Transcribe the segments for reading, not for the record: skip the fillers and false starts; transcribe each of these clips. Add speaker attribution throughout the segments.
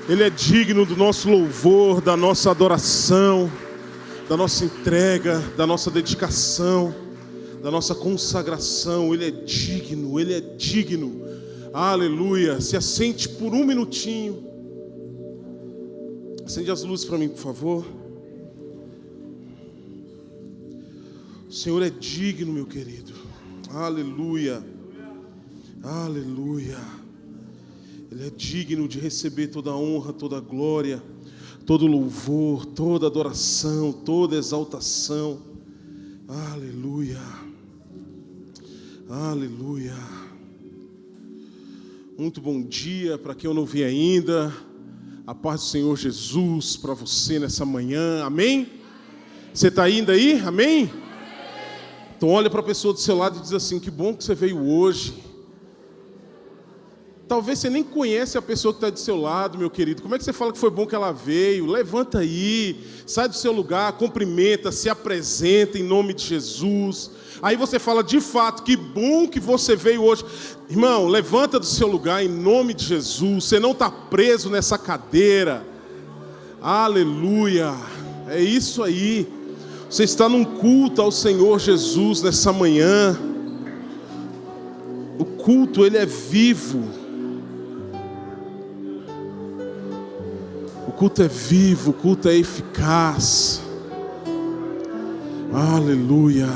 Speaker 1: Ele é digno do nosso louvor, da nossa adoração, da nossa entrega, da nossa dedicação, da nossa consagração. Ele é digno, Ele é digno. Aleluia. Se assente por um minutinho. Acende as luzes para mim, por favor. O Senhor é digno, meu querido. Aleluia. Aleluia. Ele é digno de receber toda a honra, toda a glória, todo louvor, toda adoração, toda exaltação. Aleluia. Aleluia. Muito bom dia para quem eu não vi ainda. A paz do Senhor Jesus para você nessa manhã. Amém? Você está ainda aí? Amém? Então olha para a pessoa do seu lado e diz assim: que bom que você veio hoje. Talvez você nem conhece a pessoa que está do seu lado, meu querido. Como é que você fala que foi bom que ela veio? Levanta aí, sai do seu lugar, cumprimenta, se apresenta em nome de Jesus. Aí você fala: de fato, que bom que você veio hoje. Irmão, levanta do seu lugar em nome de Jesus. Você não está preso nessa cadeira. Aleluia. É isso aí. Você está num culto ao Senhor Jesus nessa manhã. O culto, ele é vivo. O culto é vivo, o culto é eficaz. Aleluia.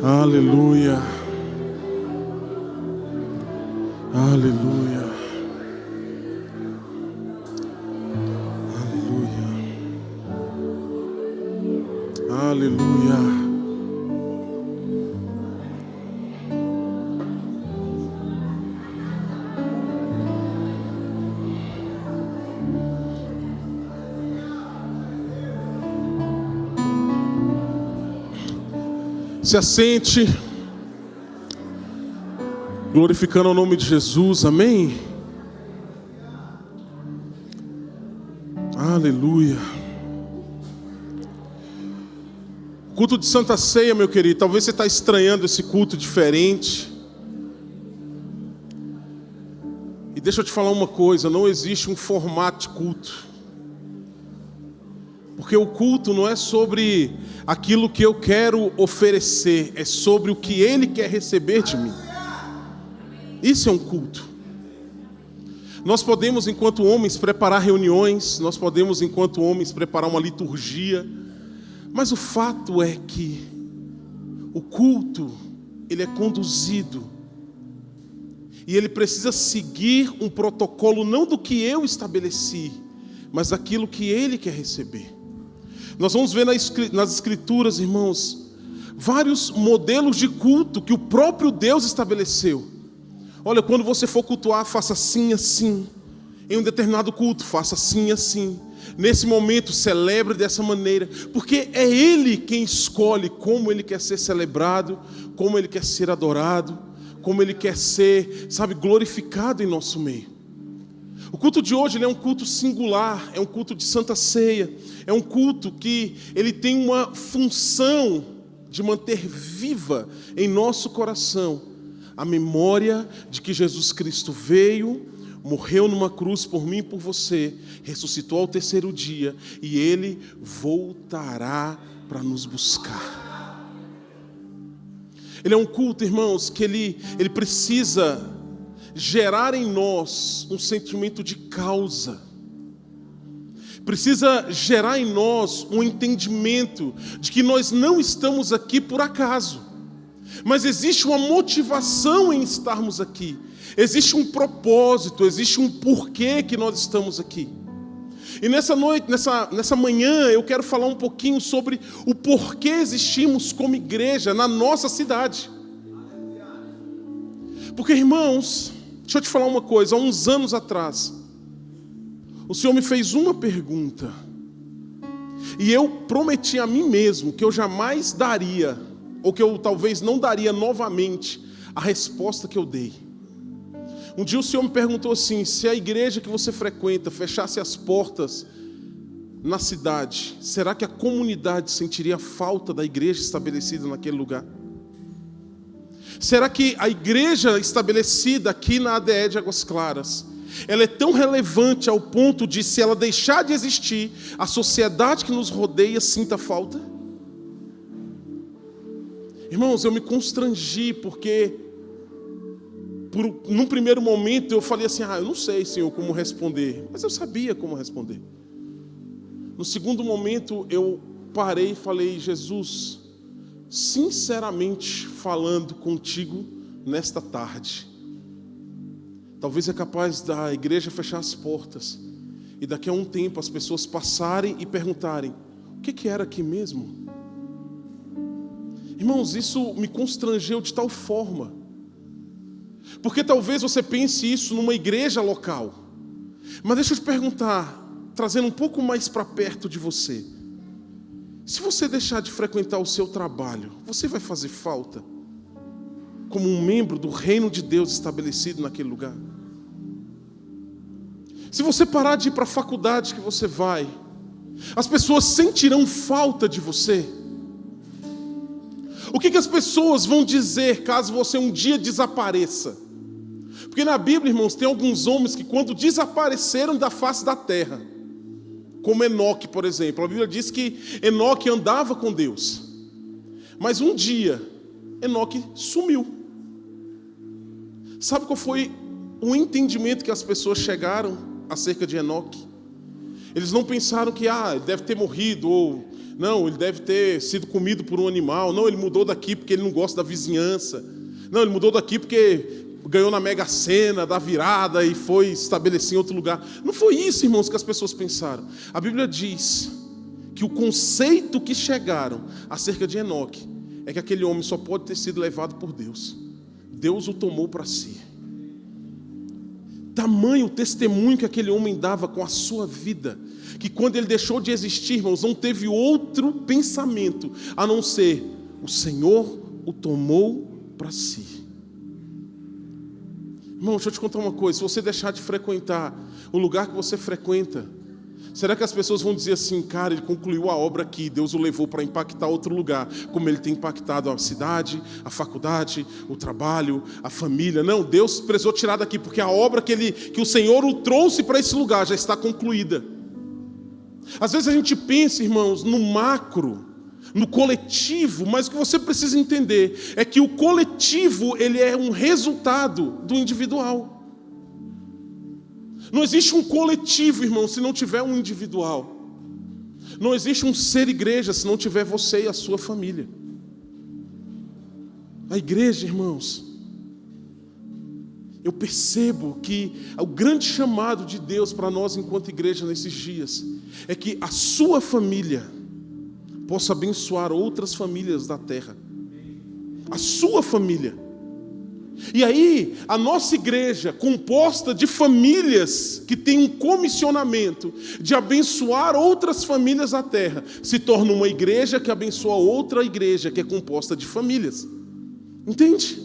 Speaker 1: Aleluia. Aleluia. Aleluia. Aleluia. Se assente, glorificando o nome de Jesus, amém? Aleluia. Culto de Santa Ceia, meu querido, talvez você está estranhando esse culto diferente. E deixa eu te falar uma coisa, não existe um formato de culto. Porque o culto não é sobre aquilo que eu quero oferecer, é sobre o que Ele quer receber de mim. Isso é um culto. Nós podemos, enquanto homens, preparar reuniões, nós podemos, enquanto homens, preparar uma liturgia, mas o fato é que o culto, ele é conduzido, e ele precisa seguir um protocolo não do que eu estabeleci, mas daquilo que Ele quer receber. Nós vamos ver nas Escrituras, irmãos, vários modelos de culto que o próprio Deus estabeleceu. Olha, quando você for cultuar, faça assim, assim. Em um determinado culto, faça assim, assim. Nesse momento, celebre dessa maneira. Porque é Ele quem escolhe como Ele quer ser celebrado, como Ele quer ser adorado, como Ele quer ser, glorificado em nosso meio. O culto de hoje ele é um culto singular, é um culto de Santa Ceia, é um culto que ele tem uma função de manter viva em nosso coração a memória de que Jesus Cristo veio, morreu numa cruz por mim e por você, ressuscitou ao terceiro dia e Ele voltará para nos buscar. Ele é um culto, irmãos, que ele precisa gerar em nós um sentimento de causa. Precisa gerar em nós um entendimento de que nós não estamos aqui por acaso, mas existe uma motivação em estarmos aqui. Existe um propósito, existe um porquê que nós estamos aqui. E nessa noite, nessa manhã, eu quero falar um pouquinho sobre o porquê existimos como igreja na nossa cidade. Porque, irmãos, deixa eu te falar uma coisa. Há uns anos atrás, o Senhor me fez uma pergunta. E eu prometi a mim mesmo que eu jamais daria, ou que eu talvez não daria novamente, a resposta que eu dei. Um dia o Senhor me perguntou assim: se a igreja que você frequenta fechasse as portas na cidade, será que a comunidade sentiria falta da igreja estabelecida naquele lugar? Será que a igreja estabelecida aqui na ADE de Águas Claras, ela é tão relevante ao ponto de, se ela deixar de existir, a sociedade que nos rodeia sinta falta? Irmãos, eu me constrangi porque, num primeiro momento, eu falei assim: eu não sei, Senhor, como responder. Mas eu sabia como responder. No segundo momento, eu parei e falei: Jesus, sinceramente falando contigo nesta tarde, talvez é capaz da igreja fechar as portas e daqui a um tempo as pessoas passarem e perguntarem: o que era aqui mesmo? Irmãos, isso me constrangeu de tal forma, porque talvez você pense isso numa igreja local, mas deixa eu te perguntar, trazendo um pouco mais para perto de você: se você deixar de frequentar o seu trabalho, você vai fazer falta como um membro do reino de Deus estabelecido naquele lugar? Se você parar de ir para a faculdade que você vai, as pessoas sentirão falta de você? O que as pessoas vão dizer caso você um dia desapareça? Porque na Bíblia, irmãos, tem alguns homens que, quando desapareceram da face da terra, como Enoque, por exemplo, a Bíblia diz que Enoque andava com Deus, mas um dia Enoque sumiu. Sabe qual foi o entendimento que as pessoas chegaram acerca de Enoque? Eles não pensaram que ele deve ter morrido, ou não, ele deve ter sido comido por um animal. Não, ele mudou daqui porque ele não gosta da vizinhança. Não, ele mudou daqui porque ganhou na Mega Sena da virada e foi estabelecer em outro lugar. Não foi isso, irmãos, que as pessoas pensaram. A Bíblia diz que o conceito que chegaram acerca de Enoque é que aquele homem só pode ter sido levado por Deus. Deus o tomou para si. Tamanho o testemunho que aquele homem dava com a sua vida, que quando ele deixou de existir, irmãos, não teve outro pensamento a não ser: o Senhor o tomou para si. Irmão, deixa eu te contar uma coisa: se você deixar de frequentar o lugar que você frequenta, será que as pessoas vão dizer assim: cara, ele concluiu a obra aqui, Deus o levou para impactar outro lugar, como ele tem impactado a cidade, a faculdade, o trabalho, a família? Não, Deus precisou tirar daqui, porque a obra que o Senhor o trouxe para esse lugar já está concluída. Às vezes a gente pensa, irmãos, no macro, no coletivo, mas o que você precisa entender é que o coletivo, ele é um resultado do individual. Não existe um coletivo, irmão, se não tiver um individual. Não existe um ser igreja se não tiver você e a sua família. A igreja, irmãos, eu percebo que o grande chamado de Deus para nós enquanto igreja nesses dias é que a sua família possa abençoar outras famílias da terra. A sua família. E aí, a nossa igreja, composta de famílias que tem um comissionamento de abençoar outras famílias da terra, se torna uma igreja que abençoa outra igreja que é composta de famílias. Entende?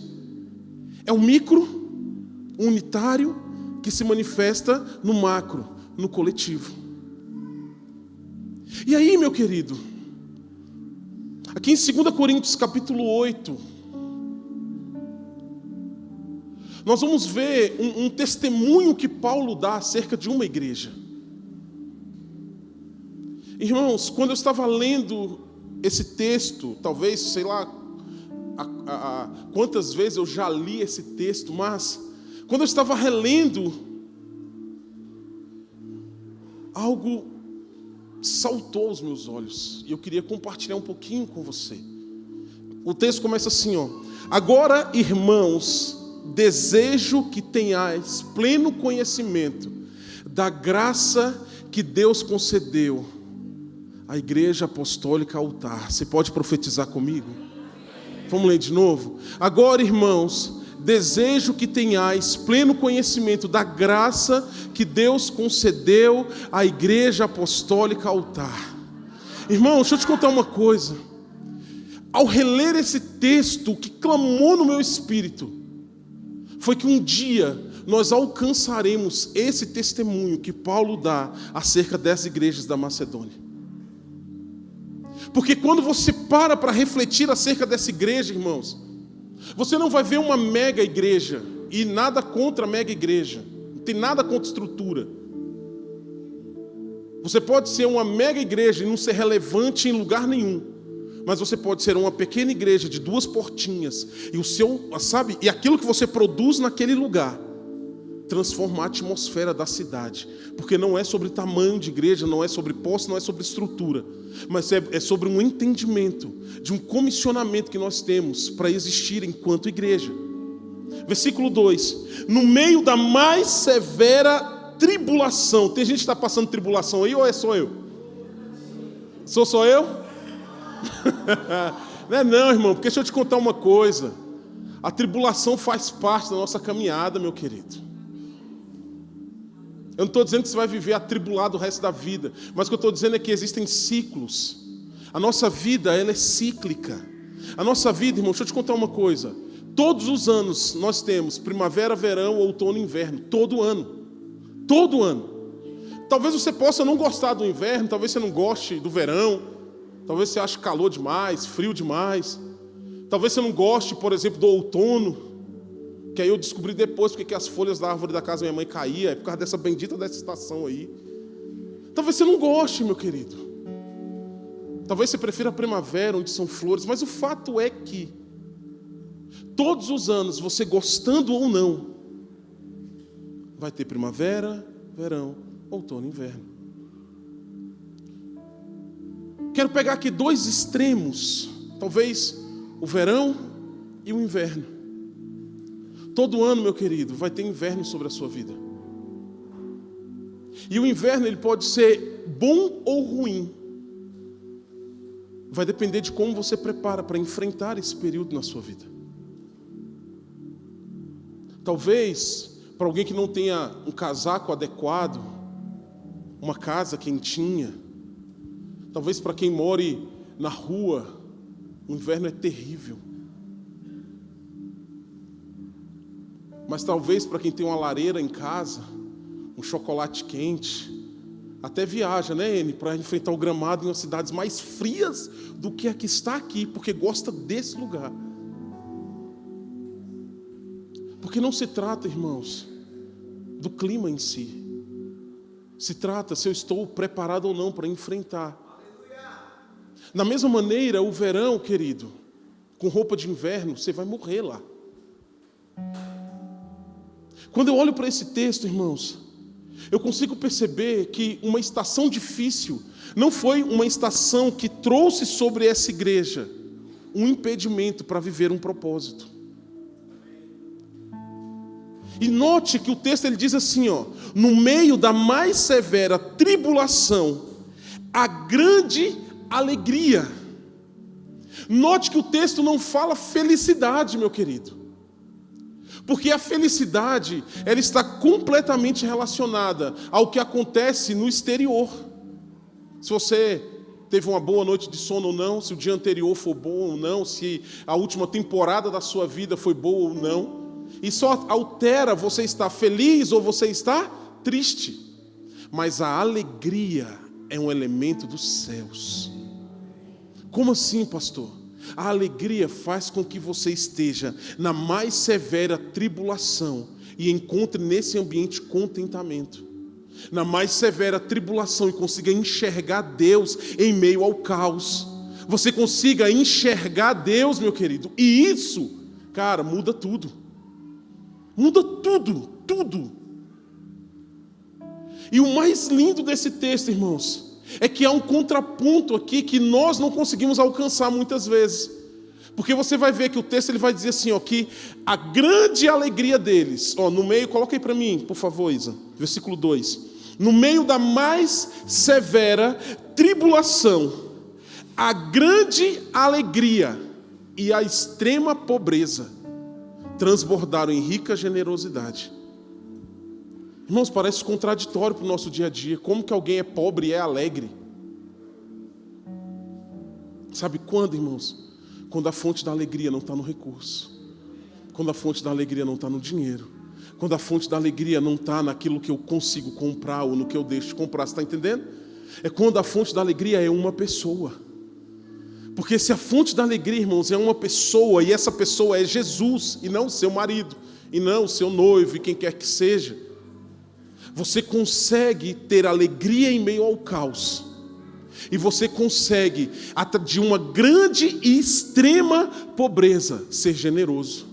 Speaker 1: É o micro, unitário, que se manifesta no macro, no coletivo. E aí, meu querido, aqui em 2 Coríntios capítulo 8, nós vamos ver um testemunho que Paulo dá acerca de uma igreja. Irmãos, quando eu estava lendo esse texto, talvez, sei lá, quantas vezes eu já li esse texto, mas quando eu estava relendo, algo saltou aos meus olhos, e eu queria compartilhar um pouquinho com você. O texto começa assim, ó: agora, irmãos, desejo que tenhais pleno conhecimento da graça que Deus concedeu à Igreja Apostólica Altar. Você pode profetizar comigo? Vamos ler de novo? Agora, irmãos, desejo que tenhais pleno conhecimento da graça que Deus concedeu à Igreja Apostólica Altar. Irmão, deixa eu te contar uma coisa. Ao reler esse texto, o que clamou no meu espírito foi que um dia nós alcançaremos esse testemunho que Paulo dá acerca das igrejas da Macedônia. Porque quando você para refletir acerca dessa igreja, irmãos, você não vai ver uma mega igreja, e nada contra a mega igreja, não tem nada contra estrutura. Você pode ser uma mega igreja e não ser relevante em lugar nenhum, mas você pode ser uma pequena igreja de 2 portinhas, e o seu, sabe, e aquilo que você produz naquele lugar transformar a atmosfera da cidade, porque não é sobre tamanho de igreja, não é sobre posse, não é sobre estrutura, mas é sobre um entendimento de um comissionamento que nós temos para existir enquanto igreja. Versículo 2: no meio da mais severa tribulação. Tem gente que está passando tribulação aí, ou é só eu? Sou só eu? Não é não, irmão, porque deixa eu te contar uma coisa. A tribulação faz parte da nossa caminhada, meu querido. Eu não estou dizendo que você vai viver atribulado o resto da vida, mas o que eu estou dizendo é que existem ciclos. A nossa vida, ela é cíclica. A nossa vida, irmão, deixa eu te contar uma coisa. Todos os anos nós temos primavera, verão, outono e inverno. Todo ano. Todo ano. Talvez você possa não gostar do inverno, talvez você não goste do verão, talvez você ache calor demais, frio demais. Talvez você não goste, por exemplo, do outono, que aí eu descobri depois porque as folhas da árvore da casa da minha mãe caíam, é por causa dessa bendita dessa estação aí. Talvez você não goste, meu querido. Talvez você prefira a primavera, onde são flores, mas o fato é que todos os anos, você gostando ou não, vai ter primavera, verão, outono e inverno. Quero pegar aqui 2 extremos, talvez o verão e o inverno. Todo ano, meu querido, vai ter inverno sobre a sua vida. E o inverno, ele pode ser bom ou ruim. Vai depender de como você prepara para enfrentar esse período na sua vida. Talvez, para alguém que não tenha um casaco adequado, uma casa quentinha, talvez para quem more na rua, o inverno é terrível. Mas talvez para quem tem uma lareira em casa, um chocolate quente, até viaja, né, N, para enfrentar o gramado em umas cidades mais frias do que a que está aqui, porque gosta desse lugar. Porque não se trata, irmãos, do clima em si. Se trata se eu estou preparado ou não para enfrentar. Da mesma maneira, o verão, querido, com roupa de inverno, você vai morrer lá. Quando eu olho para esse texto, irmãos, eu consigo perceber que uma estação difícil não foi uma estação que trouxe sobre essa igreja um impedimento para viver um propósito. E note que o texto ele diz assim, ó, no meio da mais severa tribulação, a grande alegria. Note que o texto não fala felicidade, meu querido. Porque a felicidade, ela está completamente relacionada ao que acontece no exterior. Se você teve uma boa noite de sono ou não, se o dia anterior foi bom ou não, se a última temporada da sua vida foi boa ou não. Isso altera você estar feliz ou você está triste. Mas a alegria é um elemento dos céus. Como assim, pastor? A alegria faz com que você esteja na mais severa tribulação e encontre nesse ambiente contentamento. Na mais severa tribulação e consiga enxergar Deus em meio ao caos. Você consiga enxergar Deus, meu querido. E isso, cara, muda tudo. Muda tudo, tudo. E o mais lindo desse texto, irmãos, é que há um contraponto aqui que nós não conseguimos alcançar muitas vezes. Porque você vai ver que o texto ele vai dizer assim, ó, que a grande alegria deles, ó, no meio, coloca aí para mim, por favor, Isa, versículo 2. No meio da mais severa tribulação, a grande alegria e a extrema pobreza transbordaram em rica generosidade. Irmãos, parece contraditório para o nosso dia a dia. Como que alguém é pobre e é alegre? Sabe quando, irmãos? Quando a fonte da alegria não está no recurso. Quando a fonte da alegria não está no dinheiro. Quando a fonte da alegria não está naquilo que eu consigo comprar ou no que eu deixo de comprar. Você está entendendo? É quando a fonte da alegria é uma pessoa. Porque se a fonte da alegria, irmãos, é uma pessoa, e essa pessoa é Jesus, e não o seu marido, e não o seu noivo, e quem quer que seja, você consegue ter alegria em meio ao caos. E você consegue, de uma grande e extrema pobreza, ser generoso.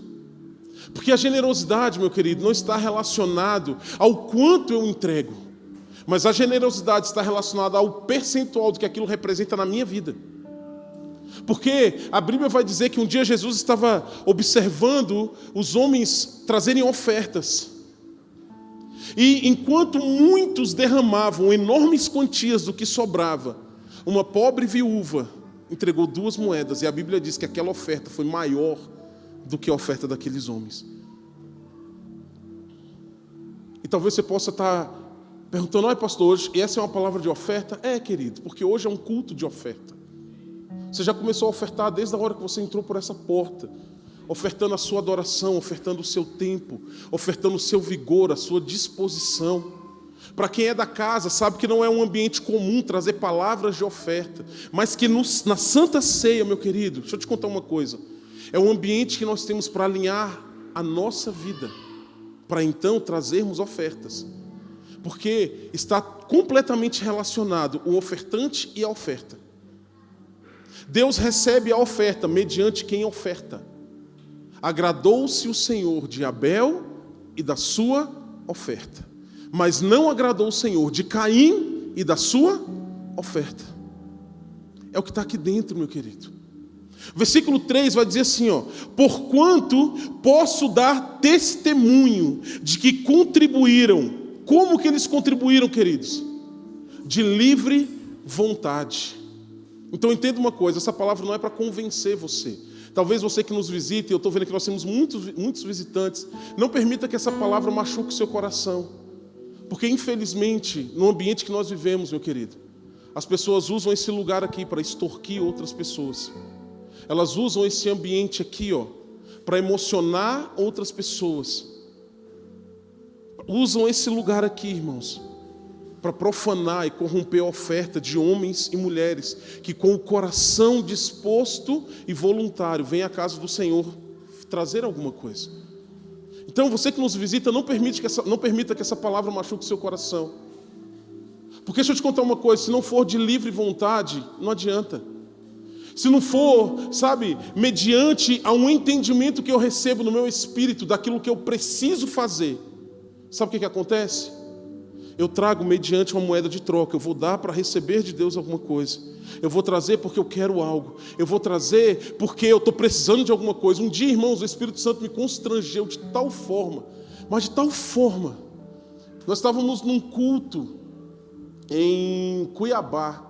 Speaker 1: Porque a generosidade, meu querido, não está relacionado ao quanto eu entrego, mas a generosidade está relacionada ao percentual do que aquilo representa na minha vida. Porque a Bíblia vai dizer que um dia Jesus estava observando os homens trazerem ofertas. E enquanto muitos derramavam enormes quantias do que sobrava, uma pobre viúva entregou 2 moedas. E a Bíblia diz que aquela oferta foi maior do que a oferta daqueles homens. E talvez você possa estar perguntando: "Ai, pastor, hoje essa é uma palavra de oferta?" É, querido, porque hoje é um culto de oferta. Você já começou a ofertar desde a hora que você entrou por essa porta, ofertando a sua adoração, ofertando o seu tempo, ofertando o seu vigor, a sua disposição. Para quem é da casa, sabe que não é um ambiente comum trazer palavras de oferta, mas que na Santa Ceia, meu querido, deixa eu te contar uma coisa, é um ambiente que nós temos para alinhar a nossa vida, para então trazermos ofertas, porque está completamente relacionado o ofertante e a oferta. Deus recebe a oferta mediante quem oferta. Agradou-se o Senhor de Abel e da sua oferta, mas não agradou o Senhor de Caim e da sua oferta. É o que está aqui dentro, meu querido. Versículo 3 vai dizer assim, porquanto posso dar testemunho de que contribuíram. Como que eles contribuíram, queridos? De livre vontade. Então entenda uma coisa, essa palavra não é para convencer você. Talvez você que nos visite, eu estou vendo que nós temos muitos visitantes, não permita que essa palavra machuque o seu coração. Porque infelizmente, no ambiente que nós vivemos, meu querido, as pessoas usam esse lugar aqui para extorquir outras pessoas. Elas usam esse ambiente aqui, para emocionar outras pessoas. Usam esse lugar aqui, irmãos, para profanar e corromper a oferta de homens e mulheres que com o coração disposto e voluntário vêm à casa do Senhor trazer alguma coisa. Então você que nos visita, não permita que essa palavra machuque o seu coração. Porque deixa eu te contar uma coisa, se não for de livre vontade, não adianta. Se não for, mediante a um entendimento que eu recebo no meu espírito daquilo que eu preciso fazer, sabe o que acontece? Eu trago mediante uma moeda de troca. Eu vou dar para receber de Deus alguma coisa. Eu vou trazer porque eu quero algo. Eu vou trazer porque eu estou precisando de alguma coisa. Um dia, irmãos, o Espírito Santo me constrangeu de tal forma, mas de tal forma. Nós estávamos num culto em Cuiabá,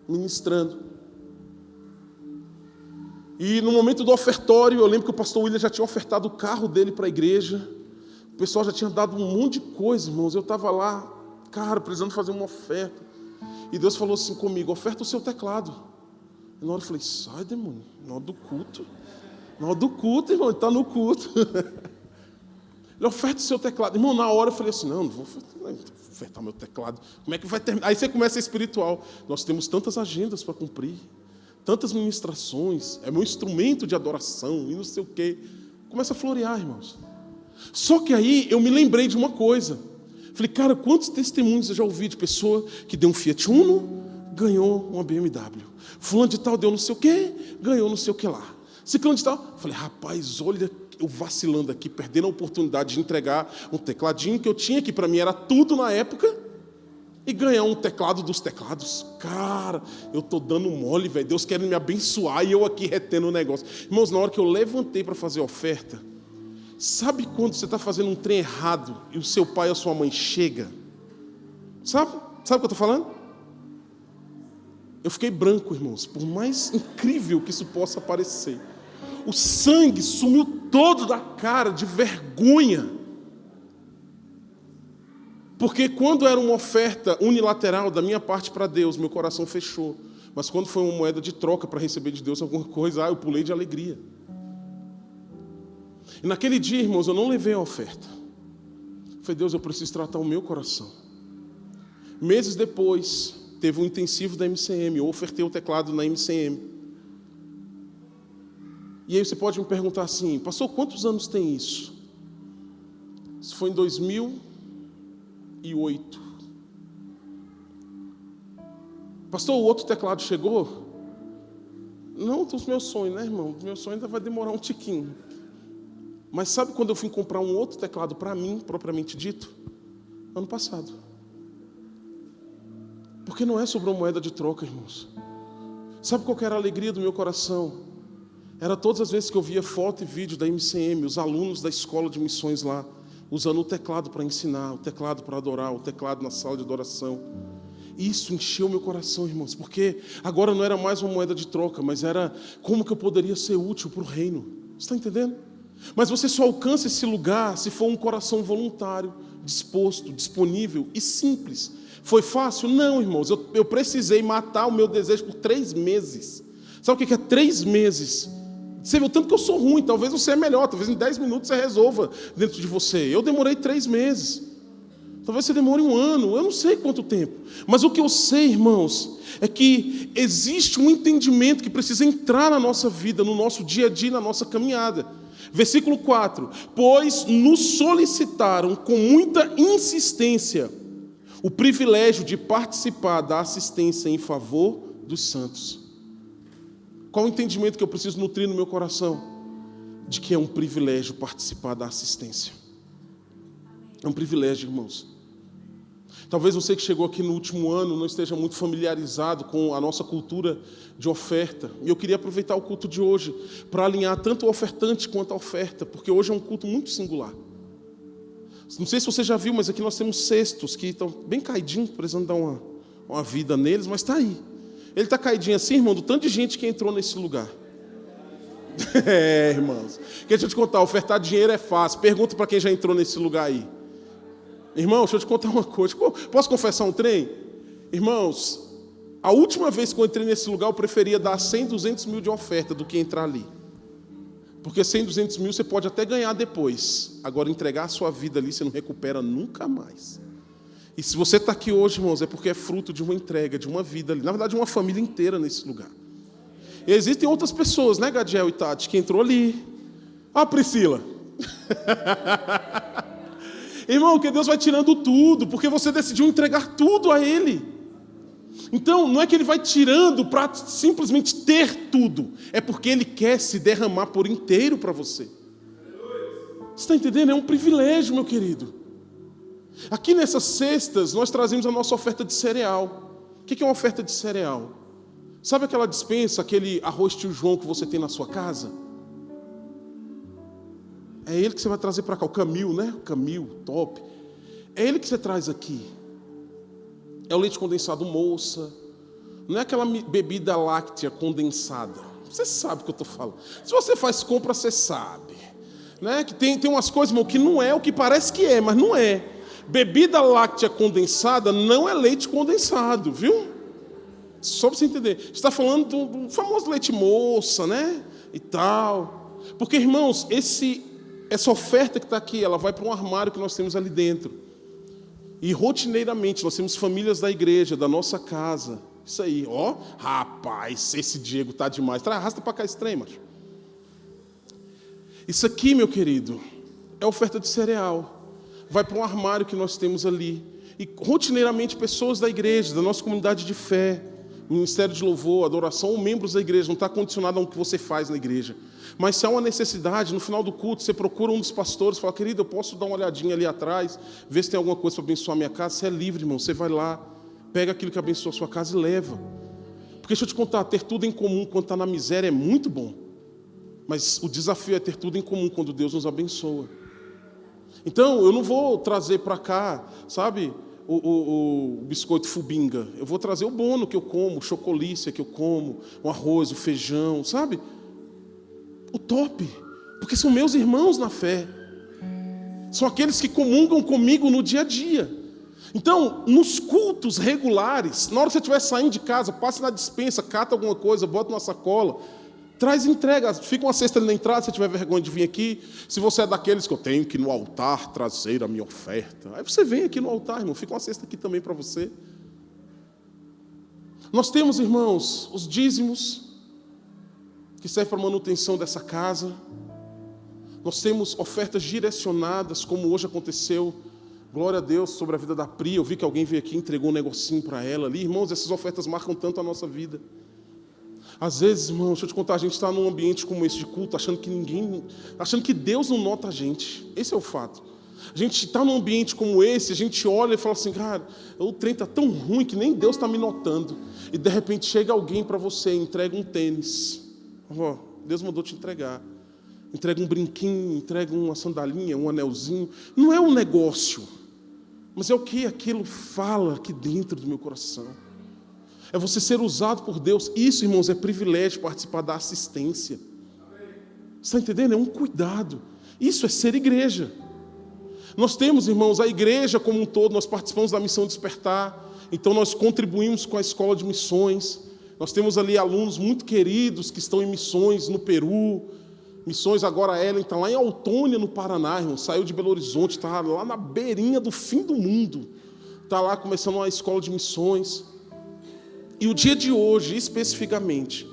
Speaker 1: ministrando. E no momento do ofertório, eu lembro que o pastor William já tinha ofertado o carro dele para a igreja. O pessoal já tinha dado um monte de coisa, irmãos. Eu estava lá, precisando fazer uma oferta. E Deus falou assim comigo: oferta o seu teclado. E na hora eu falei: sai, demônio, na hora do culto. Na hora do culto, irmão, ele está no culto. Ele oferta o seu teclado. Irmão, na hora eu falei assim: não vou ofertar meu teclado. Como é que vai terminar? Aí você começa a espiritual. Nós temos tantas agendas para cumprir, tantas ministrações, é meu instrumento de adoração e não sei o quê. Começa a florear, irmãos. Só que aí eu me lembrei de uma coisa. Falei: cara, quantos testemunhos eu já ouvi de pessoa que deu um Fiat Uno, ganhou uma BMW. Fulano de tal deu não sei o quê, ganhou não sei o que lá. Ciclano de tal. Falei: rapaz, olha eu vacilando aqui, perdendo a oportunidade de entregar um tecladinho que eu tinha, que para mim era tudo na época, e ganhar um teclado dos teclados. Cara, eu estou dando mole, velho. Deus quer me abençoar e eu aqui retendo o negócio. Irmãos, na hora que eu levantei para fazer a oferta, sabe quando você está fazendo um trem errado e o seu pai ou a sua mãe chega? Sabe o que eu estou falando? Eu fiquei branco, irmãos, por mais incrível que isso possa parecer. O sangue sumiu todo da cara, de vergonha. Porque quando era uma oferta unilateral da minha parte para Deus, meu coração fechou. Mas quando foi uma moeda de troca para receber de Deus alguma coisa, eu pulei de alegria. E naquele dia, irmãos, eu não levei a oferta. Eu falei, Deus, eu preciso tratar o meu coração. Meses depois, teve um intensivo da MCM, eu ofertei o teclado na MCM. E aí você pode me perguntar assim, pastor, quantos anos tem isso? Isso foi em 2008. Pastor, o outro teclado chegou? Não, dos meus sonhos, né, irmão? Meu sonho ainda vai demorar um tiquinho. Mas sabe quando eu fui comprar um outro teclado para mim, propriamente dito? Ano passado. Porque não é sobre uma moeda de troca, irmãos. Sabe qual que era a alegria do meu coração? Era todas as vezes que eu via foto e vídeo da MCM, os alunos da escola de missões lá, usando o teclado para ensinar, o teclado para adorar, o teclado na sala de adoração. Isso encheu meu coração, irmãos, porque agora não era mais uma moeda de troca, mas era como que eu poderia ser útil para o reino. Você está entendendo? Mas você só alcança esse lugar se for um coração voluntário, disposto, disponível e simples. Foi fácil? Não, irmãos. Eu precisei matar o meu desejo por 3 meses. Sabe o que é 3 meses? Você vê o tanto que eu sou ruim, talvez você é melhor, talvez em 10 minutos você resolva dentro de você. Eu demorei 3 meses. Talvez você demore 1 ano, eu não sei quanto tempo. Mas o que eu sei, irmãos, é que existe um entendimento que precisa entrar na nossa vida, no nosso dia a dia, na nossa caminhada. Versículo 4. Pois nos solicitaram com muita insistência o privilégio de participar da assistência em favor dos santos. Qual o entendimento que eu preciso nutrir no meu coração? De que é um privilégio participar da assistência. É um privilégio, irmãos. Talvez você que chegou aqui no último ano não esteja muito familiarizado com a nossa cultura de oferta. E eu queria aproveitar o culto de hoje para alinhar tanto o ofertante quanto a oferta, porque hoje é um culto muito singular. Não sei se você já viu, mas aqui nós temos cestos que estão bem caidinhos, precisando dar uma vida neles, mas está aí. Ele está caidinho assim, irmão, do tanto de gente que entrou nesse lugar. Irmãos. Deixa eu te contar, ofertar dinheiro é fácil. Pergunta para quem já entrou nesse lugar aí. Irmão, deixa eu te contar uma coisa. Posso confessar um trem? Irmãos, a última vez que eu entrei nesse lugar, eu preferia dar 100, 200 mil de oferta do que entrar ali. Porque 100, 200 mil você pode até ganhar depois. Agora, entregar a sua vida ali, você não recupera nunca mais. E se você está aqui hoje, irmãos, é porque é fruto de uma entrega, de uma vida ali. Na verdade, uma família inteira nesse lugar. E existem outras pessoas, né, Gadiel e Tati, que entrou ali. Ah, Priscila. Irmão, que Deus vai tirando tudo, porque você decidiu entregar tudo a Ele. Então, não é que Ele vai tirando para simplesmente ter tudo, é porque Ele quer se derramar por inteiro para você. Você está entendendo? É um privilégio, meu querido. Aqui nessas cestas, nós trazemos a nossa oferta de cereal. O que é uma oferta de cereal? Sabe aquela despensa, aquele arroz tio João que você tem na sua casa? É ele que você vai trazer para cá, o Camil, né? O Camil, top. É ele que você traz aqui. É o leite condensado moça. Não é aquela bebida láctea condensada. Você sabe o que eu estou falando. Se você faz compra, você sabe. Né? Que tem umas coisas, irmão, que não é o que parece que é, mas não é. Bebida láctea condensada não é leite condensado, viu? Só para você entender. Você está falando do famoso leite moça, né? E tal. Porque, irmãos, essa oferta que está aqui, ela vai para um armário que nós temos ali dentro. E rotineiramente, nós temos famílias da igreja, da nossa casa. Isso aí, ó. Rapaz, esse Diego tá demais. Arrasta para cá esse trem, macho. Isso aqui, meu querido, é oferta de cereal. Vai para um armário que nós temos ali. E rotineiramente, pessoas da igreja, da nossa comunidade de fé, ministério de louvor, adoração, ou membros da igreja, não está condicionado ao que você faz na igreja. Mas se há uma necessidade, no final do culto, você procura um dos pastores, fala, querido, eu posso dar uma olhadinha ali atrás, ver se tem alguma coisa para abençoar a minha casa. Você é livre, irmão, você vai lá, pega aquilo que abençoa a sua casa e leva. Porque deixa eu te contar, ter tudo em comum quando está na miséria é muito bom. Mas o desafio é ter tudo em comum quando Deus nos abençoa. Então, eu não vou trazer para cá, sabe, o biscoito fubinga. Eu vou trazer o bono que eu como, o chocolícia que eu como, o arroz, o feijão, sabe? o top, porque são meus irmãos na fé. São aqueles que comungam comigo no dia a dia. Então, nos cultos regulares, na hora que você estiver saindo de casa, passe na despensa, cata alguma coisa, bota numa sacola, traz e entrega. Fica uma cesta ali na entrada, se você tiver vergonha de vir aqui. Se você é daqueles que eu tenho que ir no altar trazer a minha oferta, aí você vem aqui no altar, irmão, fica uma cesta aqui também para você. Nós temos, irmãos, os dízimos, que servem para a manutenção dessa casa. Nós temos ofertas direcionadas, como hoje aconteceu. Glória a Deus sobre a vida da Pri. Eu vi que alguém veio aqui e entregou um negocinho para ela ali. Irmãos, essas ofertas marcam tanto a nossa vida. Às vezes, irmãos, deixa eu te contar, a gente está num ambiente como esse de culto, achando que Deus não nota a gente. Esse é o fato. A gente está num ambiente como esse, a gente olha e fala assim, cara, o trem está tão ruim que nem Deus está me notando. E de repente chega alguém para você e entrega um tênis. Deus mandou te entregar. Entrega um brinquinho, entrega uma sandalinha, um anelzinho. Não é um negócio, mas é o que aquilo fala aqui dentro do meu coração. É você ser usado por Deus. Isso, irmãos, é privilégio participar da assistência. Você está entendendo? É um cuidado. Isso é ser igreja. Nós temos, irmãos, a igreja como um todo, nós participamos da missão Despertar. Então nós contribuímos com a escola de missões. Nós temos ali alunos muito queridos que estão em missões no Peru. Missões agora, a Ellen está lá em Autônia, no Paraná, irmão. Saiu de Belo Horizonte, está lá na beirinha do fim do mundo. Está lá começando uma escola de missões. E o dia de hoje, especificamente,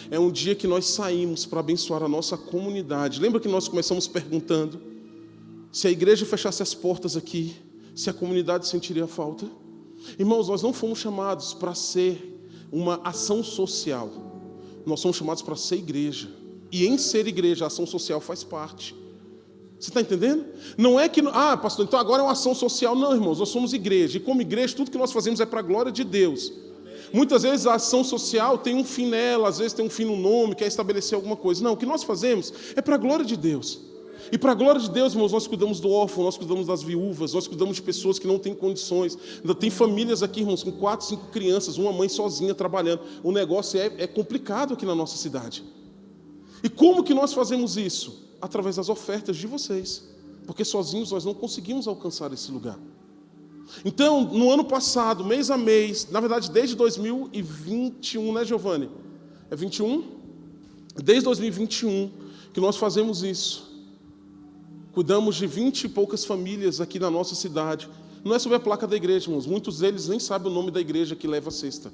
Speaker 1: é um dia que nós saímos para abençoar a nossa comunidade. Lembra que nós começamos perguntando se a igreja fechasse as portas aqui, se a comunidade sentiria falta? Irmãos, nós não fomos chamados para ser uma ação social. Nós somos chamados para ser igreja. E em ser igreja, a ação social faz parte. Você está entendendo? Não é que, pastor, então agora é uma ação social. Não, irmãos, nós somos igreja. E como igreja, tudo que nós fazemos é para a glória de Deus. Muitas vezes a ação social tem um fim nela, às vezes tem um fim no nome, quer estabelecer alguma coisa. Não, o que nós fazemos é para a glória de Deus. E para a glória de Deus, irmãos, nós cuidamos do órfão, nós cuidamos das viúvas, nós cuidamos de pessoas que não têm condições. Ainda tem famílias aqui, irmãos, com 4, 5 crianças, uma mãe sozinha trabalhando. O negócio é complicado aqui na nossa cidade. E como que nós fazemos isso? Através das ofertas de vocês. Porque sozinhos nós não conseguimos alcançar esse lugar. Então, no ano passado, mês a mês, na verdade desde 2021, né, Giovanni? É 21? Desde 2021 que nós fazemos isso. Cuidamos de 20 e poucas famílias aqui na nossa cidade. Não é sobre a placa da igreja, irmãos. Muitos deles nem sabem o nome da igreja que leva a cesta.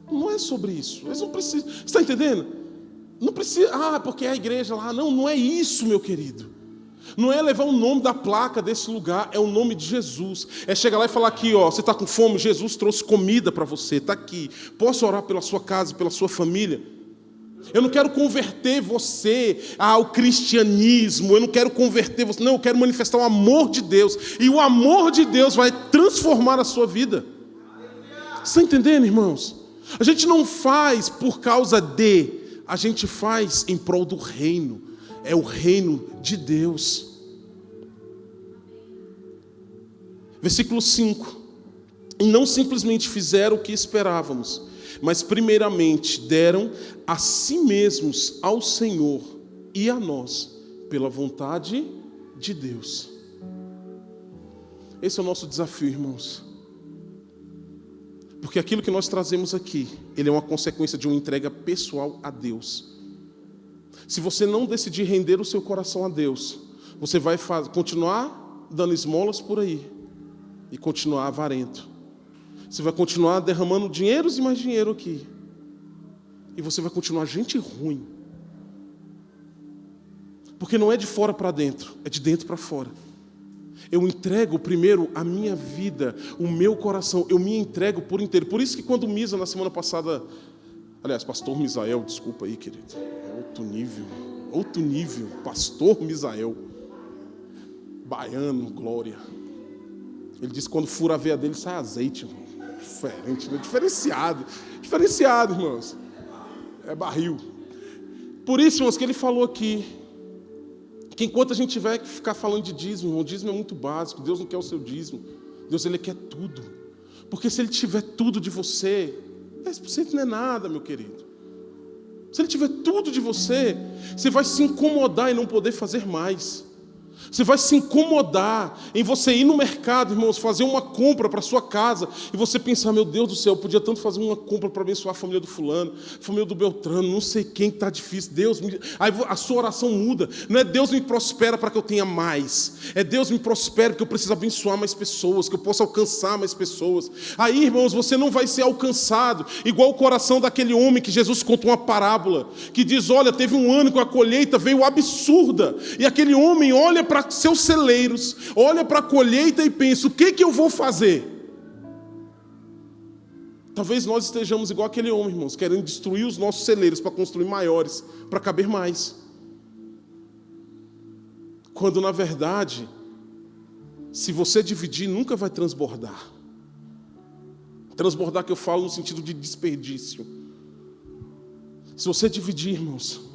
Speaker 1: Não é sobre isso. Eles não precisam. Você está entendendo? Não precisa, porque é a igreja lá. Não, não é isso, meu querido. Não é levar o nome da placa desse lugar, é o nome de Jesus. É chegar lá e falar aqui, você está com fome? Jesus trouxe comida para você, está aqui. Posso orar pela sua casa, pela sua família? Eu não quero converter você ao cristianismo, eu não quero converter você, não, eu quero manifestar o amor de Deus. E o amor de Deus vai transformar a sua vida. Você está entendendo, irmãos? A gente não faz por causa a gente faz em prol do reino. É o reino de Deus. Versículo 5. E não simplesmente fizeram o que esperávamos, mas primeiramente deram a si mesmos ao Senhor e a nós, pela vontade de Deus. Esse é o nosso desafio, irmãos. Porque aquilo que nós trazemos aqui, ele é uma consequência de uma entrega pessoal a Deus. Se você não decidir render o seu coração a Deus, você vai continuar dando esmolas por aí e continuar avarento. Você vai continuar derramando dinheiros e mais dinheiro aqui. E você vai continuar gente ruim. Porque não é de fora para dentro, é de dentro para fora. Eu entrego primeiro a minha vida, o meu coração, eu me entrego por inteiro. Por isso que quando Misa, na semana passada, aliás, pastor Misael, desculpa aí, querido, é outro nível, pastor Misael, baiano, glória. Ele disse que quando fura a veia dele sai azeite, irmão. Diferente, né? Diferenciado, irmãos. É barril. Por isso, irmãos, que ele falou aqui, que enquanto a gente tiver que ficar falando de dízimo, irmão, o dízimo é muito básico, Deus não quer o seu dízimo, Deus ele quer tudo, porque se ele tiver tudo de você, 10% não é nada, meu querido, Se Ele tiver tudo de você, você vai se incomodar em não poder fazer mais. Você vai se incomodar em você ir no mercado, irmãos, fazer uma compra para sua casa e você pensar, meu Deus do céu, eu podia tanto fazer uma compra para abençoar a família do fulano, a família do Beltrano, não sei quem está difícil. Deus me... Aí a sua oração muda. Não é Deus me prospera para que eu tenha mais. É Deus me prospera porque eu preciso abençoar mais pessoas, que eu possa alcançar mais pessoas. Aí, irmãos, você não vai ser alcançado igual o coração daquele homem que Jesus conta uma parábola, que diz, olha, teve um ano que a colheita veio absurda, e aquele homem olha para seus celeiros, olha para a colheita e pensa, o que eu vou fazer? Talvez nós estejamos igual aquele homem, irmãos, querendo destruir os nossos celeiros para construir maiores, para caber mais. Quando, na verdade, se você dividir, nunca vai transbordar. Transbordar que eu falo no sentido de desperdício. Se você dividir, irmãos,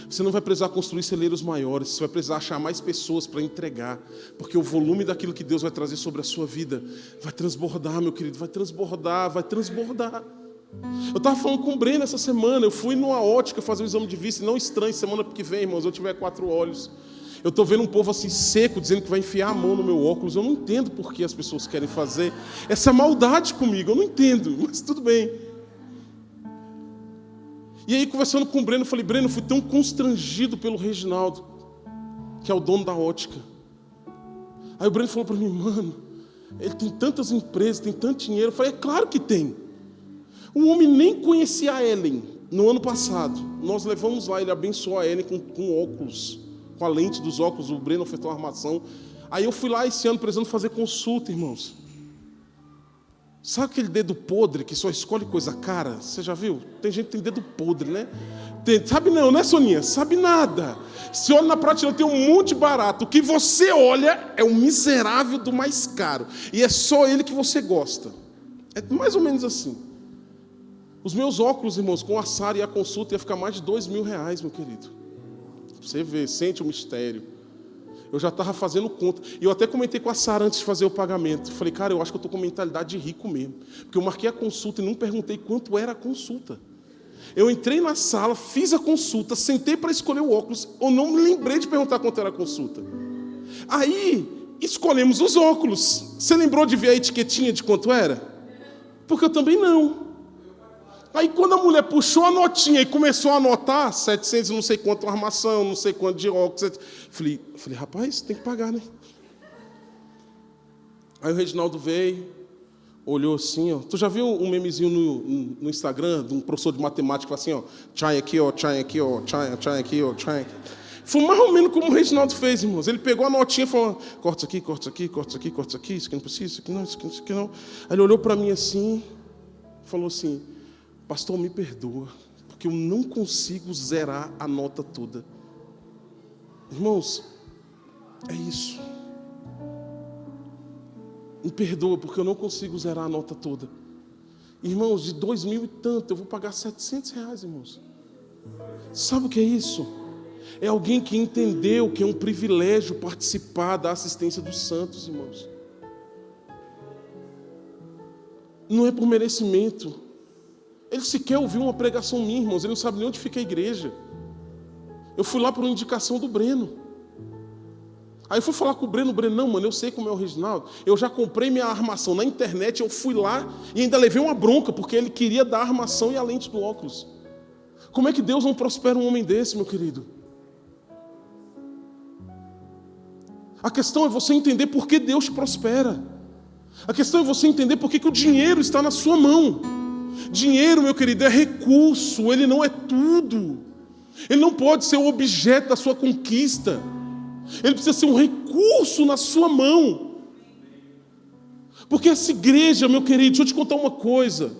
Speaker 1: você não vai precisar construir celeiros maiores, você vai precisar achar mais pessoas para entregar, porque o volume daquilo que Deus vai trazer sobre a sua vida vai transbordar, meu querido, vai transbordar, vai transbordar. Eu estava falando com o Breno essa semana, eu fui numa ótica fazer um exame de vista, não estranho, semana que vem, irmãos, eu tiver 4 olhos. Eu estou vendo um povo assim seco, dizendo que vai enfiar a mão no meu óculos. Eu não entendo por que as pessoas querem fazer essa maldade comigo, eu não entendo, mas tudo bem. E aí, conversando com o Breno, eu falei, Breno, eu fui tão constrangido pelo Reginaldo, que é o dono da ótica. Aí o Breno falou para mim, mano, ele tem tantas empresas, tem tanto dinheiro. Eu falei, é claro que tem. O homem nem conhecia a Ellen no ano passado. Nós levamos lá, ele abençoou a Ellen com óculos, com a lente dos óculos, o Breno ofertou uma armação. Aí eu fui lá esse ano precisando fazer consulta, irmãos. Sabe aquele dedo podre que só escolhe coisa cara? Você já viu? Tem gente que tem dedo podre, né? Sabe não, né, Soninha? Sabe nada. Se olha na prateleira, tem um monte barato. O que você olha é o miserável do mais caro. E é só ele que você gosta. É mais ou menos assim. Os meus óculos, irmãos, com a Sara e a consulta ia ficar mais de R$2.000, meu querido. Você vê, sente o mistério. Eu já estava fazendo conta. E eu até comentei com a Sara antes de fazer o pagamento. Falei, cara, eu acho que eu estou com mentalidade de rico mesmo. Porque eu marquei a consulta e não perguntei quanto era a consulta. Eu entrei na sala, fiz a consulta, sentei para escolher o óculos. Eu não me lembrei de perguntar quanto era a consulta. Aí, escolhemos os óculos. Você lembrou de ver a etiquetinha de quanto era? Porque eu também não. Aí quando a mulher puxou a notinha e começou a anotar, 700 não sei quanto armação, não sei quanto de óculos, falei, rapaz, tem que pagar, né? Aí o Reginaldo veio, olhou assim, ó. Tu já viu um memezinho no Instagram de um professor de matemática, assim, ó, tchai aqui, ó, tchai aqui, ó, tchai aqui, ó, tchai aqui. Foi mais ou menos como o Reginaldo fez, irmãos. Ele pegou a notinha e falou, corta isso aqui, corta isso aqui, corta isso aqui, corta isso aqui, isso aqui não precisa, isso aqui não, isso aqui não, isso aqui não. Aí ele olhou para mim assim, falou assim, pastor, me perdoa, porque eu não consigo zerar a nota toda. Irmãos, é isso. Me perdoa, porque eu não consigo zerar a nota toda. Irmãos, de 2.000 e tanto, eu vou pagar R$700, irmãos. Sabe o que é isso? É alguém que entendeu que é um privilégio participar da assistência dos santos, irmãos. Não é por merecimento. Ele sequer ouviu uma pregação minha, irmãos. Ele não sabe nem onde fica a igreja. Eu fui lá por uma indicação do Breno. Aí eu fui falar com o Breno. Não, mano, eu sei como é o Reginaldo. Eu já comprei minha armação na internet. Eu fui lá e ainda levei uma bronca, porque ele queria dar a armação e a lente do óculos. Como é que Deus não prospera um homem desse, meu querido? A questão é você entender por que Deus te prospera. A questão é você entender por que o dinheiro está na sua mão. Dinheiro, meu querido, é recurso, ele não é tudo. Ele não pode ser o objeto da sua conquista. Ele precisa ser um recurso na sua mão. Porque essa igreja, meu querido, deixa eu te contar uma coisa.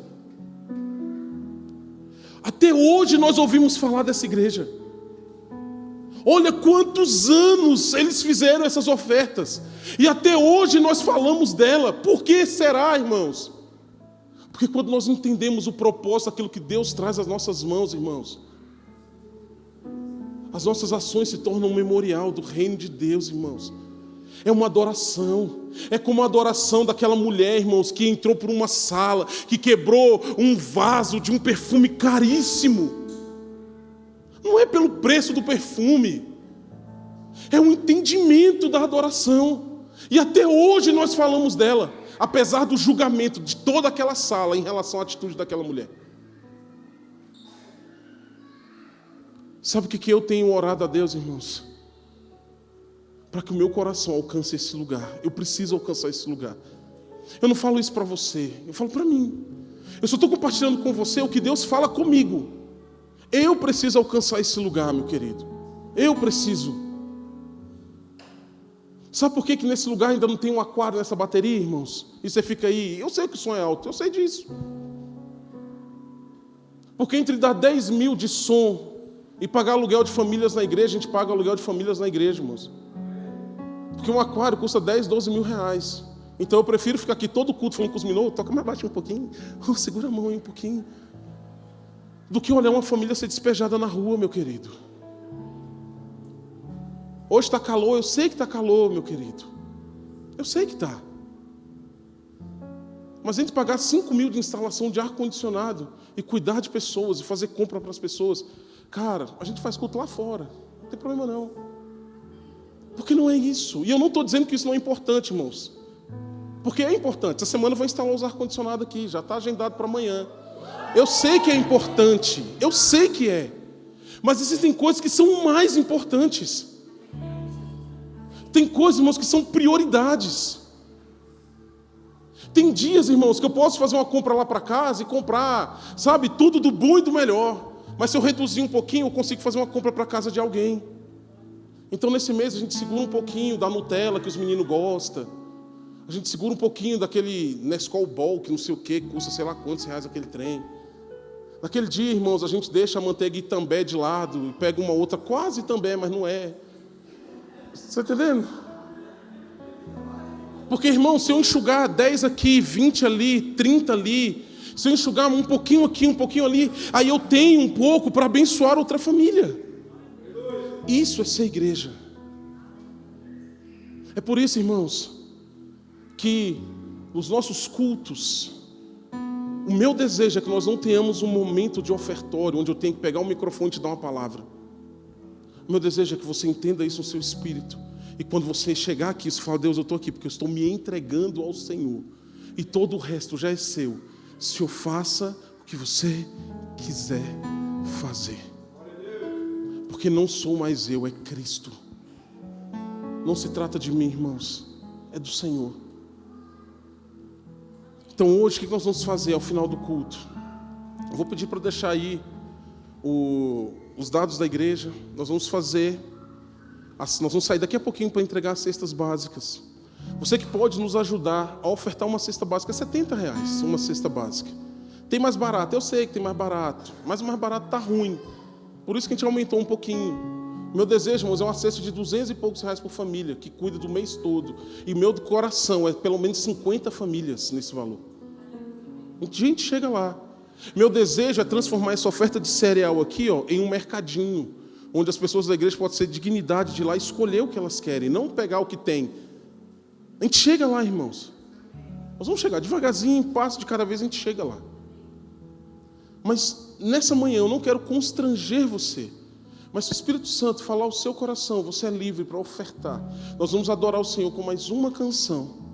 Speaker 1: Até hoje nós ouvimos falar dessa igreja. Olha quantos anos eles fizeram essas ofertas. E até hoje nós falamos dela. Por que será, irmãos? Porque quando nós entendemos o propósito daquilo que Deus traz às nossas mãos, irmãos, as nossas ações se tornam um memorial do reino de Deus, irmãos. É uma adoração. É como a adoração daquela mulher, irmãos, que entrou por uma sala, que quebrou um vaso de um perfume caríssimo. Não é pelo preço do perfume. É um entendimento da adoração. E até hoje nós falamos dela, apesar do julgamento de toda aquela sala em relação à atitude daquela mulher. Sabe o que eu tenho orado a Deus, irmãos? Para que o meu coração alcance esse lugar. Eu preciso alcançar esse lugar. Eu não falo isso para você, eu falo para mim. Eu só estou compartilhando com você o que Deus fala comigo. Eu preciso alcançar esse lugar, meu querido. Eu preciso. Sabe por que nesse lugar ainda não tem um aquário nessa bateria, irmãos? E você fica aí, eu sei que o som é alto, eu sei disso. Porque entre dar 10 mil de som e pagar aluguel de famílias na igreja, a gente paga aluguel de famílias na igreja, irmãos. Porque um aquário custa 10, 12 mil reais. Então eu prefiro ficar aqui todo culto falando com os meninos, toca mais baixo um pouquinho, segura a mão aí um pouquinho, do que olhar uma família ser despejada na rua, meu querido. Hoje está calor, eu sei que está calor, meu querido. Eu sei que está. Mas a gente pagar 5 mil de instalação de ar-condicionado e cuidar de pessoas e fazer compra para as pessoas, cara, a gente faz culto lá fora, não tem problema não. Porque não é isso. E eu não estou dizendo que isso não é importante, irmãos. Porque é importante. Essa semana eu vou instalar os ar-condicionado aqui, já está agendado para amanhã. Eu sei que é importante, eu sei que é. Mas existem coisas que são mais importantes. Tem coisas, irmãos, que são prioridades. Tem dias, irmãos, que eu posso fazer uma compra lá para casa e comprar, sabe, tudo do bom e do melhor. Mas se eu reduzir um pouquinho, eu consigo fazer uma compra para a casa de alguém. Então, nesse mês, a gente segura um pouquinho da Nutella que os meninos gostam. A gente segura um pouquinho daquele Nescau Ball, que não sei o que, custa sei lá quantos reais aquele trem. Naquele dia, irmãos, a gente deixa a manteiga Itambé de lado e pega uma outra, quase Itambé, mas não é. Você está entendendo? Porque, irmão, se eu enxugar 10 aqui, 20 ali, 30 ali, se eu enxugar um pouquinho aqui, um pouquinho ali, aí eu tenho um pouco para abençoar outra família. Isso é ser igreja. É por isso, irmãos, que os nossos cultos, o meu desejo é que nós não tenhamos um momento de ofertório, onde eu tenho que pegar o microfone e te dar uma palavra. O meu desejo é que você entenda isso no seu espírito. E quando você chegar aqui, você fala, Deus, eu estou aqui porque eu estou me entregando ao Senhor. E todo o resto já é seu. Se eu faça o que você quiser fazer. Porque não sou mais eu, é Cristo. Não se trata de mim, irmãos. É do Senhor. Então hoje, o que nós vamos fazer ao final do culto? Eu vou pedir para deixar aí os dados da igreja. Nós vamos sair daqui a pouquinho para entregar as cestas básicas. Você que pode nos ajudar a ofertar uma cesta básica, é R$70 uma cesta básica. Tem mais barato, eu sei que tem mais barato, mas o mais barato está ruim. Por isso que a gente aumentou um pouquinho. Meu desejo, irmãos, é uma cesta de 200 e poucos reais por família, que cuida do mês todo. E meu coração é pelo menos 50 famílias nesse valor. A gente chega lá. Meu desejo é transformar essa oferta de cereal aqui, em um mercadinho, onde as pessoas da igreja podem ter dignidade de ir lá escolher o que elas querem, não pegar o que tem. A gente chega lá, irmãos. Nós vamos chegar devagarzinho, passo de cada vez, a gente chega lá. Mas nessa manhã eu não quero constranger você. Mas se o Espírito Santo falar ao seu coração, você é livre para ofertar. Nós vamos adorar o Senhor com mais uma canção.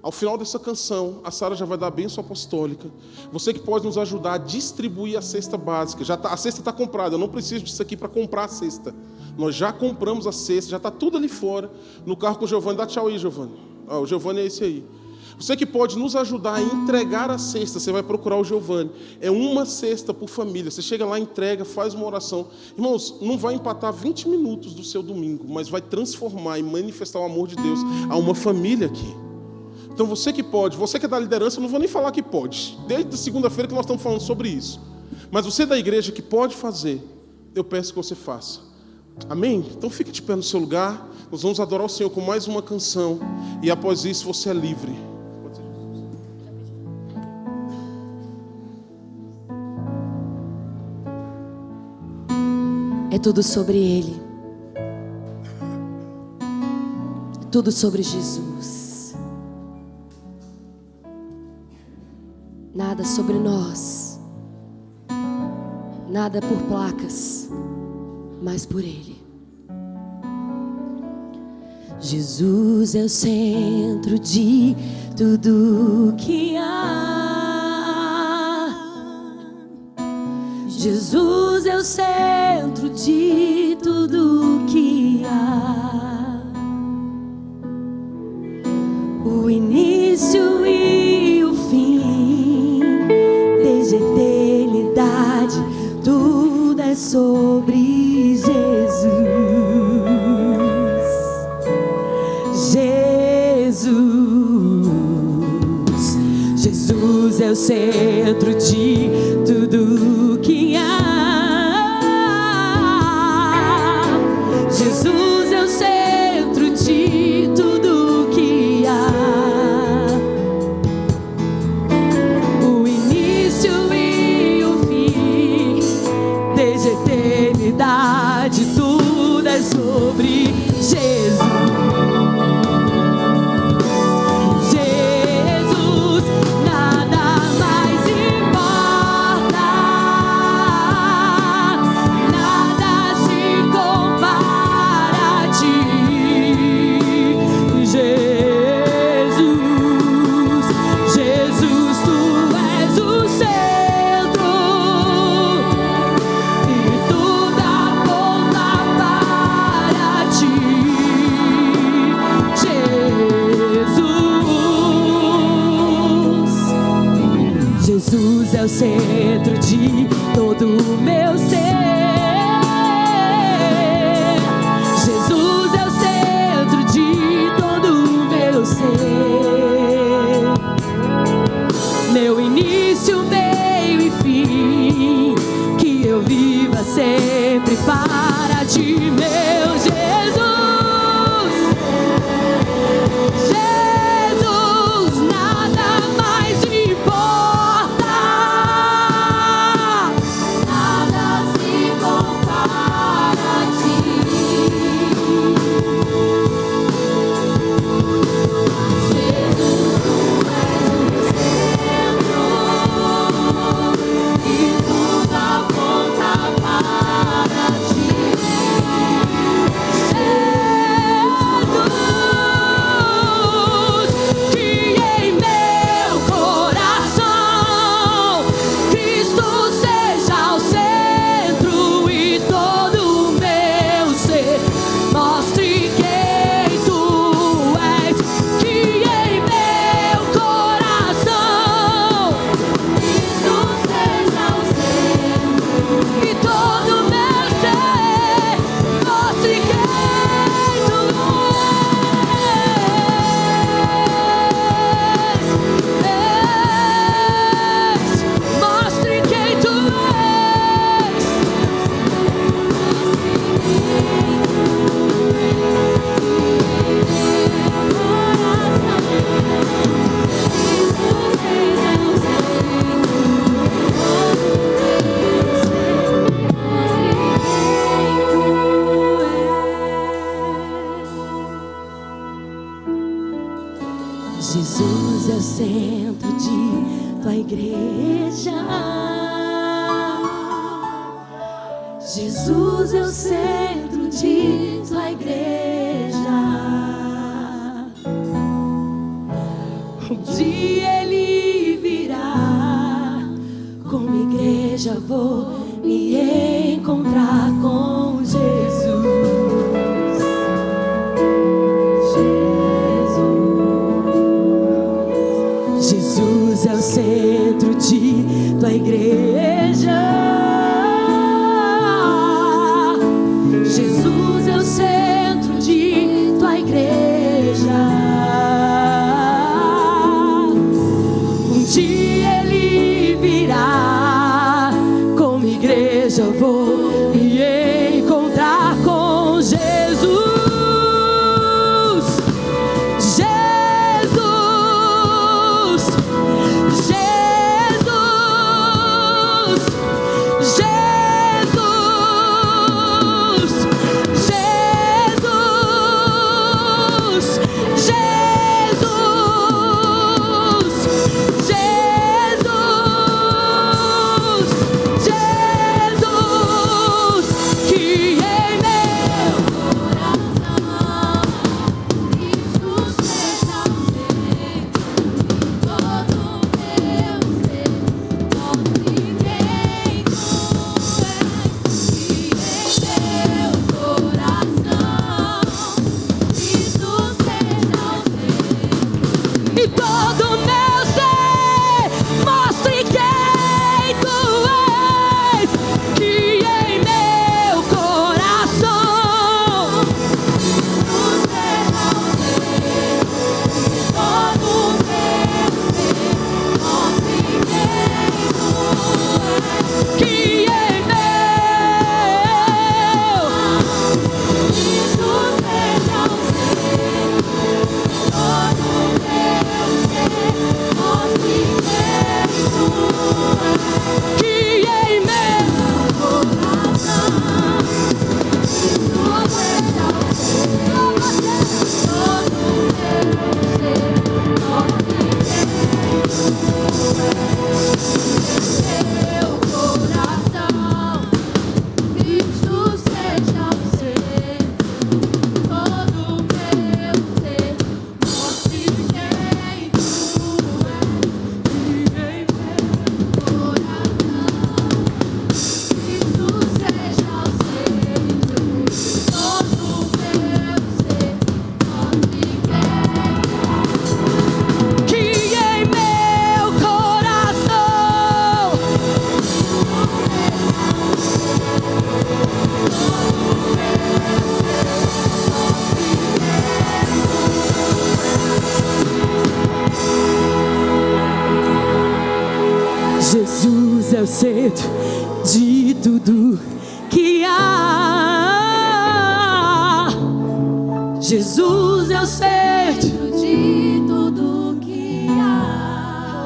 Speaker 1: Ao final dessa canção, a Sara já vai dar a bênção apostólica. Você que pode nos ajudar a distribuir a cesta básica. A cesta está comprada, eu não preciso disso aqui para comprar a cesta. Nós já compramos a cesta, já está tudo ali fora, no carro com o Giovanni. Dá tchau aí, Giovanni. O Giovanni é esse aí. Você que pode nos ajudar a entregar a cesta, você vai procurar o Giovanni. É uma cesta por família. Você chega lá, entrega, faz uma oração. Irmãos, não vai empatar 20 minutos do seu domingo, mas vai transformar e manifestar o amor de Deus a uma família aqui. Então você que pode, você que é da liderança, eu não vou nem falar que pode. Desde segunda-feira que nós estamos falando sobre isso. Mas você da igreja que pode fazer, eu peço que você faça. Amém? Então fique de pé no seu lugar. Nós vamos adorar o Senhor com mais uma canção. E após isso você é livre.
Speaker 2: É tudo sobre Ele. É tudo sobre Jesus. Nada sobre nós. Nada por placas. mas por Ele. Jesus é o centro de tudo que há. Jesus é o centro de tudo que há. O início e o fim, desde a eternidade, tudo é sobre Jesus. Jesus é o centro de tudo que há. Jesus é o centro de tudo que há. O início e o fim, desde a eternidade, tudo é sobre Jesus. Jesus é o centro de todo o meu ser. Jesus é o centro de todo o meu ser. Meu início, meio e fim, que eu viva sempre para ti, meu Jesus. Jesus, nada mais importa. Jesus é o centro de tua igreja. Jesus é o centro de tua igreja. Um dia Ele virá, como igreja vou me encontrar com Jesus. Jesus é o centro de tua igreja. Jesus é o centro de tua igreja. Um dia Ele virá, como igreja vou me centro de tudo que há. Jesus é o centro de tudo que há.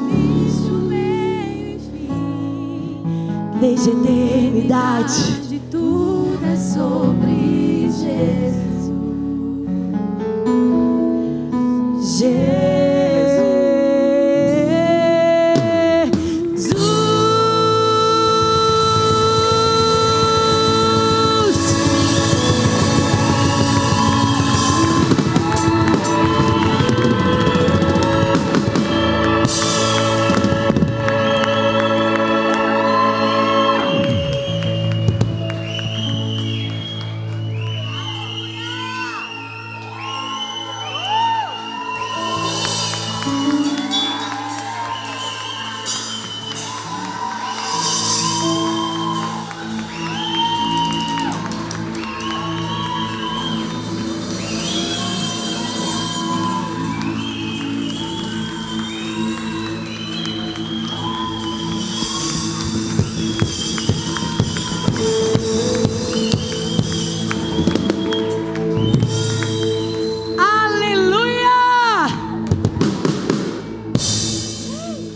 Speaker 2: Início, meio e fim, desde a eternidade, de tudo é sobre Jesus.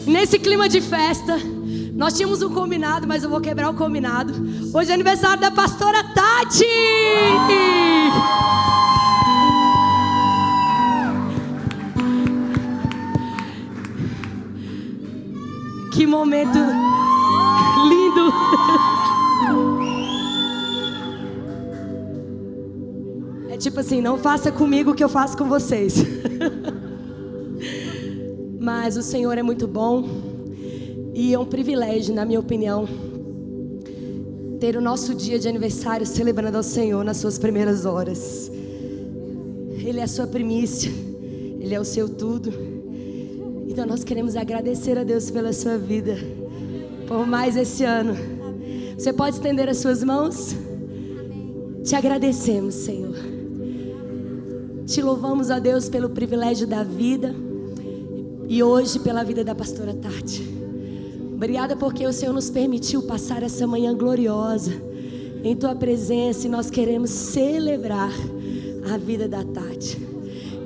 Speaker 2: Nesse clima de festa, nós tínhamos um combinado, mas eu vou quebrar o combinado. Hoje é aniversário da pastora Tati. Que momento lindo. É tipo assim, não faça comigo o que eu faço com vocês. Mas o Senhor é muito bom e é um privilégio, na minha opinião, ter o nosso dia de aniversário celebrando ao Senhor nas suas primeiras horas. Ele é a sua primícia, Ele é o seu tudo. Então nós queremos agradecer a Deus pela sua vida, por mais esse ano. Você pode estender as suas mãos? Te agradecemos, Senhor. Te louvamos, a Deus, pelo privilégio da vida. E hoje pela vida da pastora Tati. Obrigada porque o Senhor nos permitiu passar essa manhã gloriosa em Tua presença. E nós queremos celebrar a vida da Tati.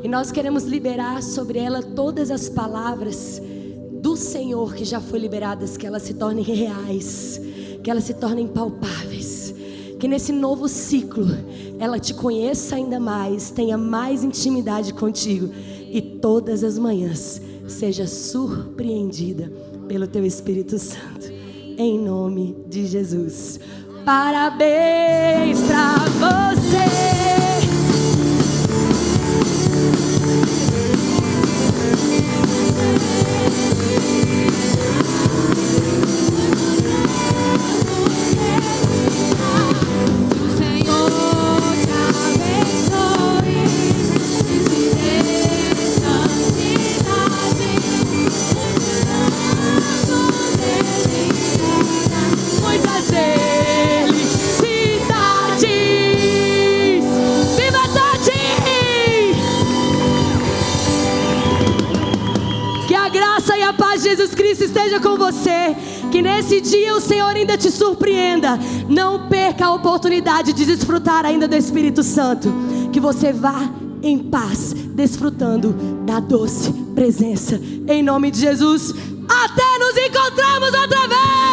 Speaker 2: E nós queremos liberar sobre ela todas as palavras do Senhor que já foram liberadas. Que elas se tornem reais, que elas se tornem palpáveis. Que nesse novo ciclo ela te conheça ainda mais, tenha mais intimidade contigo. E todas as manhãs seja surpreendida pelo Teu Espírito Santo, em nome de Jesus. Parabéns pra você. Jesus Cristo esteja com você. Que nesse dia o Senhor ainda te surpreenda. Não perca a oportunidade de desfrutar ainda do Espírito Santo. Que você vá em paz, desfrutando da doce presença. Em nome de Jesus. Até nos encontramos outra vez.